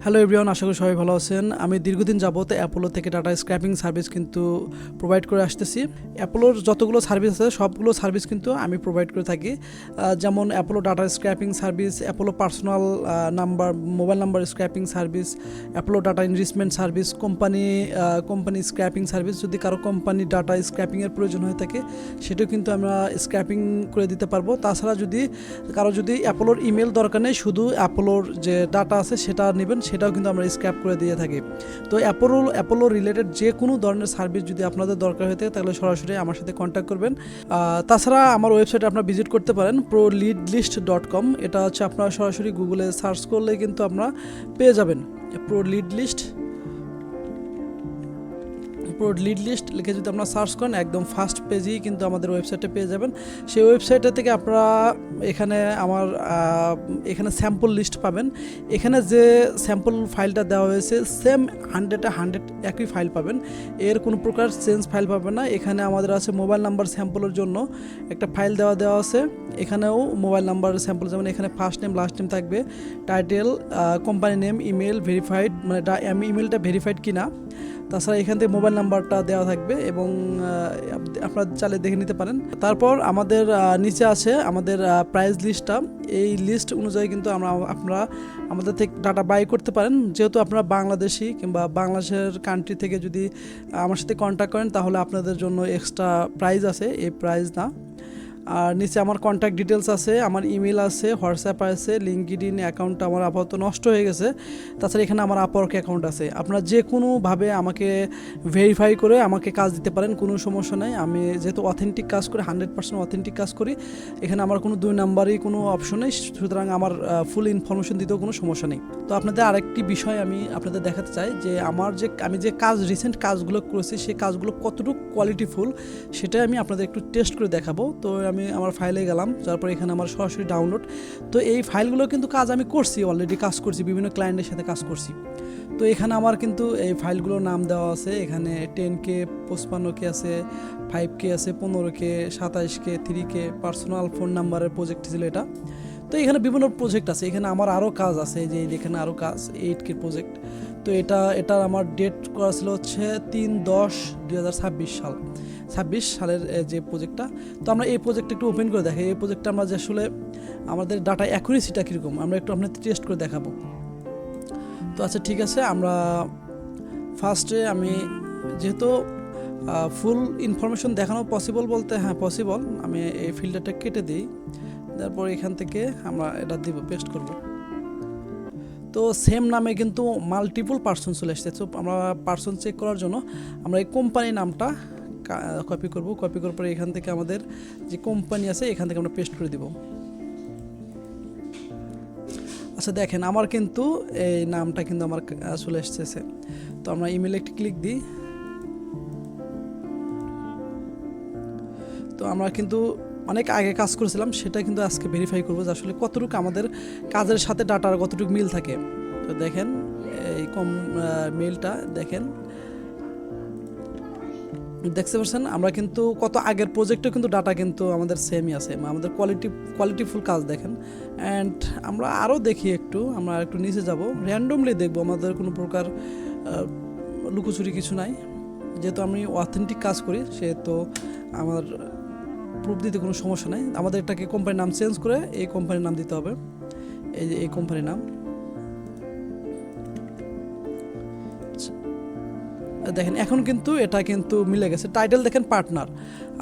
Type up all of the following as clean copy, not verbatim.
Hello everyone, আশা করি সবাই ভালো আছেন। আমি দীর্ঘদিন যাবত অ্যাপোলো থেকে ডাটা স্ক্র্যাপিং সার্ভিস কিন্তু প্রোভাইড করে আসতেছি। অ্যাপোলোর যতগুলো সার্ভিস আছে সবগুলো সার্ভিস কিন্তু আমি প্রোভাইড করে থাকি। যেমন Apollo data scraping service, Apollo personal number mobile number scraping service, Apollo data enrichment service, company scraping service. যদি কারো কোম্পানি ডাটা স্ক্র্যাপিংয়ের প্রয়োজন হয়ে থাকে সেটাও কিন্তু আমরা স্ক্র্যাপিং করে দিতে পারবো। তাছাড়া কারো যদি অ্যাপোলোর ইমেল দরকার নেই, শুধু অ্যাপোলোর যে ডাটা আছে সেটা নেবেন, সেটাও কিন্তু আমরা স্ক্র্যাপ করে দিয়ে থাকি। তো অ্যাপোলো রিলেটেড যে কোনো ধরনের সার্ভিস যদি আপনাদের দরকার হয়ে থাকে তাহলে সরাসরি আমার সাথে কন্ট্যাক্ট করবেন। তাছাড়া আমার ওয়েবসাইটে আপনারা ভিজিট করতে পারেন proleadlist.com। এটা হচ্ছে আপনারা সরাসরি গুগলে সার্চ করলে কিন্তু আপনারা পেয়ে যাবেন। লিড লিস্ট লিখে যদি আপনারা সার্চ করেন একদম ফার্স্ট পেজেই কিন্তু আমাদের ওয়েবসাইটে পেয়ে যাবেন। সেই ওয়েবসাইটে থেকে আপনারা এখানে স্যাম্পল লিস্ট পাবেন। এখানে যে স্যাম্পল ফাইলটা দেওয়া হয়েছে সেম 100 একই ফাইল পাবেন, এর কোনো প্রকার চেঞ্জ ফাইল পাবেন না। এখানে আমাদের আছে মোবাইল নাম্বার স্যাম্পলের জন্য একটা ফাইল দেওয়া আছে। এখানেও মোবাইল নাম্বার স্যাম্পল, যেমন এখানে ফার্স্ট নেম লাস্ট নেম থাকবে, title, company name, email verified, মানে ইমেলটা ভেরিফাইড কিনা। তাছাড়া এখান থেকে মোবাইল নাম্বারটা দেওয়া থাকবে এবং আপনারা চাইলে দেখে নিতে পারেন। তারপর আমাদের নিচে আছে আমাদের প্রাইস লিস্টটা। এই লিস্ট অনুযায়ী কিন্তু আপনারা আমাদের থেকে ডাটা বাই করতে পারেন। যেহেতু আপনারা বাংলাদেশি কিংবা বাংলাদেশের কান্ট্রি থেকে যদি আমার সাথে কন্ট্যাক্ট করেন তাহলে আপনাদের জন্য এক্সট্রা প্রাইস আছে, এই প্রাইস না। আর নিচে আমার কন্ট্যাক্ট ডিটেলস আছে, আমার ইমেল আছে, হোয়াটসঅ্যাপ আছে, লিঙ্কডইন অ্যাকাউন্টটা আমার আপাতত নষ্ট হয়ে গেছে। তাছাড়া এখানে আমার আপওয়ার্ক অ্যাকাউন্ট আছে। আপনারা যে কোনোভাবে আমাকে ভেরিফাই করে আমাকে কাজ দিতে পারেন, কোনো সমস্যা নেই। আমি যেহেতু অথেন্টিক কাজ করি, 100% অথেন্টিক কাজ করি, এখানে আমার কোনো 2 নাম্বারই কোনো অপশন নেই, সুতরাং আমার ফুল ইনফরমেশন দিতেও কোনো সমস্যা নেই। তো আপনাদের আরেকটি বিষয় আমি আপনাদের দেখাতে চাই যে আমি যে রিসেন্ট কাজগুলো করেছি সেই কাজগুলো কতটুকু কোয়ালিটিফুল সেটাই আমি আপনাদের একটু টেস্ট করে দেখাবো। তো আমি আমার ফাইলে গেলাম, তারপর এখানে আমার সরাসরি ডাউনলোড। তো এই ফাইলগুলো কিন্তু কাজ আমি করছি, অলরেডি কাজ করছি, বিভিন্ন ক্লায়েন্টের সাথে কাজ করছি। তো এখানে আমার কিন্তু এই ফাইলগুলোর নাম দেওয়া আছে। এখানে 10K, 55K আছে, 5K আছে, 15K, 27K, 3K personal phone নাম্বারের প্রজেক্ট ছিল এটা। তো এখানে বিভিন্ন প্রজেক্ট আছে, এখানে আমার আরও কাজ আছে, যে এখানে আরও কাজ 8K প্রজেক্ট। তো এটার আমার ডেট করা ছিল হচ্ছে 3/10/2026 সালের যে প্রজেক্টটা। তো আমরা এই প্রজেক্টটা একটু ওপেন করে দেখাই। এই প্রজেক্টটা আমরা যে আসলে আমাদের ডাটা অ্যাকুরেসিটা কীরকম আমরা একটু আপনাদের টেস্ট করে দেখাবো। তো আচ্ছা ঠিক আছে, আমরা ফার্স্টে আমি যেহেতু ফুল ইনফরমেশন দেখানো পসিবল বলতে হ্যাঁ পসিবল, আমি এই ফিল্টারটা কেটে দিই। তারপর এখান থেকে আমরা এটা দিব, পেস্ট করব। তো সেম নামে কিন্তু মাল্টিপল পার্সন চলে এসেছে। তো আমরা পার্সন চেক করার জন্য আমরা এই কোম্পানি নামটা কপি করব। কপি করার পরে এখান থেকে আমাদের যে কোম্পানি আছে এখান থেকে আমরা পেস্ট করে দিব। আচ্ছা দেখেন, আমার কিন্তু এই নামটা কিন্তু আমার চলে এসেছে। তো আমরা ইমেলে একটি ক্লিক দিই। তো আমরা কিন্তু অনেক আগে কাজ করেছিলাম, সেটা কিন্তু আজকে ভেরিফাই করবো যে আসলে কতটুকু আমাদের কাজের সাথে ডাটার কতটুকু মিল থাকে। তো দেখেন এই মেলটা দেখতে পাচ্ছেন, আমরা কিন্তু কত আগের প্রজেক্টে কিন্তু ডাটা কিন্তু আমাদের সেমই আছে, আমাদের কোয়ালিটিফুল কাজ দেখেন। অ্যান্ড আমরা আরও দেখি আমরা একটু নিচে যাব, র্যান্ডমলি দেখবো, আমাদের কোনো প্রকার লুকোচুরি কিছু নাই। যেহেতু আমি অথেন্টিক কাজ করি সেহেতু আমার প্রুফ দিতে কোনো সমস্যা নাই। আমাদের এটাকে কোম্পানির নাম চেঞ্জ করে এই কোম্পানির নাম দিতে হবে, এই যে এই কোম্পানির নাম। দেখেন এখন কিন্তু এটা কিন্তু মিলে গেছে। টাইটেল দেখেন পার্টনার,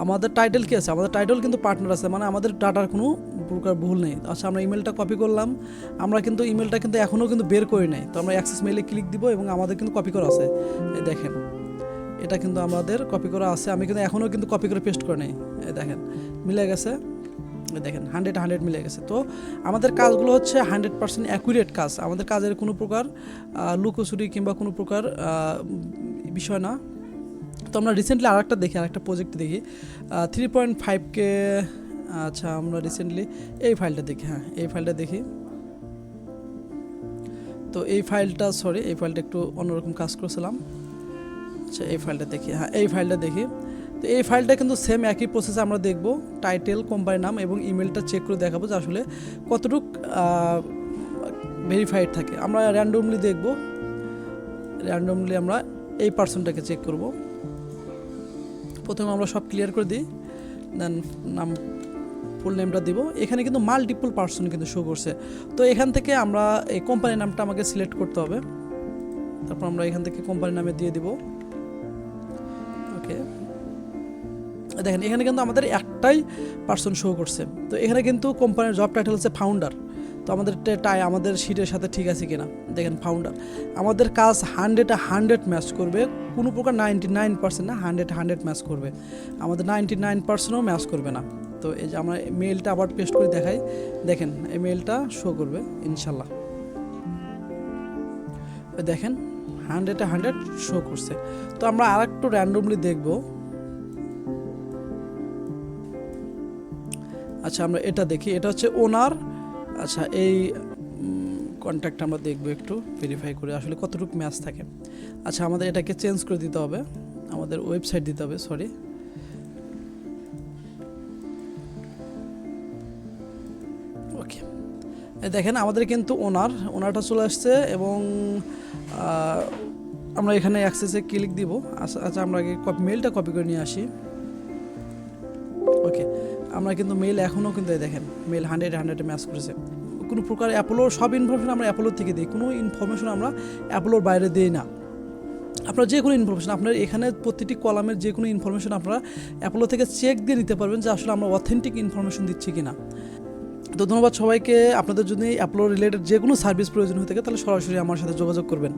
আমাদের টাইটেল কি আছে, আমাদের টাইটেল কিন্তু পার্টনার আছে, মানে আমাদের ডাটার কোনো প্রকার ভুল নেই। আচ্ছা আমরা ইমেলটা কপি করলাম, আমরা কিন্তু ইমেলটা কিন্তু এখনও কিন্তু বের করি নাই। তো আমরা অ্যাক্সেস মেইলে ক্লিক দিব এবং আমাদের কিন্তু কপি করা আছে। এই দেখেন এটা কিন্তু আমাদের কপি করা আছে, আমি কিন্তু এখনও কিন্তু কপি করে পেস্ট করে নেই। এই দেখেন মিলে গেছে, দেখেন 100 মিলে গেছে। তো আমাদের কাজগুলো হচ্ছে 100% অ্যাকুরেট কাজ, আমাদের কাজের কোনো প্রকার লুকোচুরি কিংবা কোনো প্রকার বিষয় না। তো আমরা রিসেন্টলি আরেকটা প্রজেক্ট দেখি 3.5K। আচ্ছা আমরা রিসেন্টলি এই ফাইলটা দেখি, হ্যাঁ এই ফাইলটা দেখি। তো এই ফাইলটা একটু অন্যরকম কাজ করেছিলাম। আচ্ছা এই ফাইলটা দেখি, হ্যাঁ এই ফাইলটা দেখি। তো এই ফাইলটা কিন্তু সেম একই প্রসেসে আমরা দেখব, টাইটেল, কোম্পানির নাম এবং ইমেলটা চেক করে দেখাবো যে আসলে কতটুক ভেরিফাইড থাকে। আমরা র্যান্ডমলি দেখব, র্যান্ডমলি আমরা এই পার্সনটাকে চেক করব। প্রথমে আমরা সব ক্লিয়ার করে দিই, দেন নাম ফুল নেমটা দিব। এখানে কিন্তু মাল্টিপল পার্সন কিন্তু শো করছে। তো এখান থেকে আমরা এই কোম্পানির নামটা আমাকে সিলেক্ট করতে হবে। তারপর আমরা এখান থেকে কোম্পানির নামে দিয়ে দিব। ওকে, দেখেন এখানে কিন্তু আমাদের একটাই পার্সন শো করছে। তো এখানে কিন্তু কোম্পানির জব টাইটেল হচ্ছে ফাউন্ডার। তো আমাদের শিটের সাথে ঠিক আছে কিনা দেখেন, ফাউন্ডার। আমাদের কাজ 100 ম্যাচ করবে, কোনো প্রকার 99% না, 100 ম্যাচ করবে। আমাদের 99%ও ম্যাচ করবে না। তো এই যে আমরা মেইলটা আবার পেস্ট করে দেখাই, দেখেন এই মেইলটা শো করবে ইনশাল্লাহ। দেখেন 100 শো করছে। তো আমরা আর একটু র্যান্ডমলি দেখব। আচ্ছা আমরা এটা দেখি, এটা হচ্ছে ওনার। আচ্ছা এই কন্ট্যাক্ট আমরা দেখবো, একটু ভেরিফাই করে আসলে কতটুকু ম্যাচ থাকে। আচ্ছা আমাদের এটাকে চেঞ্জ করে দিতে হবে, আমাদের ওয়েবসাইট দিতে হবে, সরি। ওকে, দেখেন আমাদের কিন্তু ওনারটা চলে আসছে এবং আমরা এখানে অ্যাক্সেসে ক্লিক দিব। আচ্ছা আমরা আগে মেইলটা কপি করে নিয়ে আসি। ওকে, আমরা কিন্তু মেইল এখনও কিন্তু দেখেন মেইল 100 ম্যাচ করেছে। কোনো প্রকার অ্যাপোলোর সব ইনফরমেশন আমরা অ্যাপোলোর থেকে দিই, কোনো ইনফরমেশন আমরা অ্যাপোলোর বাইরে দিই না। আপনার যে কোনো ইনফরমেশন, আপনার এখানে প্রতিটি কলামের যে কোনো ইনফরমেশন আপনারা অ্যাপোলো থেকে চেক দিয়ে নিতে পারবেন যে আসলে আমরা অথেন্টিক ইনফরমেশন দিচ্ছি কিনা। তো ধন্যবাদ সবাইকে। আপনাদের যদি অ্যাপোলো রিলেটেড যে কোনো সার্ভিস প্রয়োজন হয়ে থাকে তাহলে সরাসরি আমার সাথে যোগাযোগ করবেন।